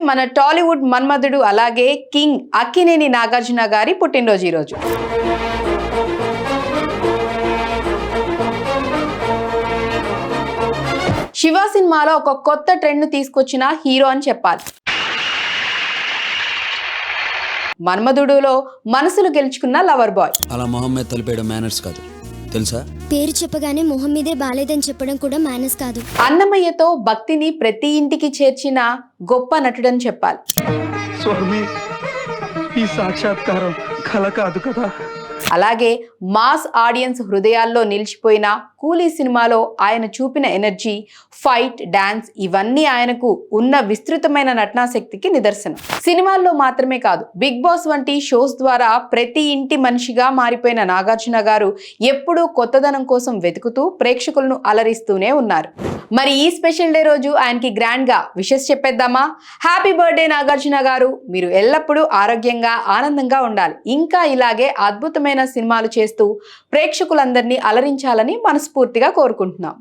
మన టాలీవుడ్ మన్మధుడు అలాగే కింగ్ అక్కినేని నాగార్జున గారి పుట్టినరోజు ఈరోజు. శివ సినిమాలో ఒక కొత్త ట్రెండ్ ను తీసుకొచ్చిన హీరో అని చెప్పాలి. మన్మధుడులో మనసులు గెలుచుకున్న లవర్ బాయ్. అలా మొహం మీద తలిపేయడం మేనర్స్ కాదు తెలుసా. పేరు చెప్పగానే మొహం మీదే బాలేదని చెప్పడం కూడా మేనర్స్ కాదు. అన్నమయ్యతో భక్తిని ప్రతి ఇంటికి చేర్చిన గొప్ప నటుడని చెప్పాలి. స్వామి, ఈ సాక్షాత్కారం కల కాదు కదా. అలాగే మాస్ ఆడియన్స్ హృదయాల్లో నిలిచిపోయిన కూలీ సినిమాలో ఆయన చూపిన ఎనర్జీ, ఫైట్, డాన్స్ ఇవన్నీ ఆయనకు ఉన్న విస్తృతమైన నటనా శక్తికి నిదర్శనం. సినిమాల్లో మాత్రమే కాదు, బిగ్ బాస్ వంటి షోస్ ద్వారా ప్రతి ఇంటి మనిషిగా మారిపోయిన నాగార్జున గారు ఎప్పుడూ కొత్తదనం కోసం వెతుకుతూ ప్రేక్షకులను అలరిస్తూనే ఉన్నారు. మరి ఈ స్పెషల్ డే రోజు ఆయనకి గ్రాండ్ గా విషెస్ చెప్పేద్దామా? హ్యాపీ బర్త్డే నాగార్జున గారు, మీరు ఎల్లప్పుడూ ఆరోగ్యంగా ఆనందంగా ఉండాలి. ఇంకా ఇలాగే అద్భుతమైన సినిమాలు చేస్తూ ప్రేక్షకులందరినీ అలరించాలని మనస్ఫూర్తిగా కోరుకుంటున్నాం.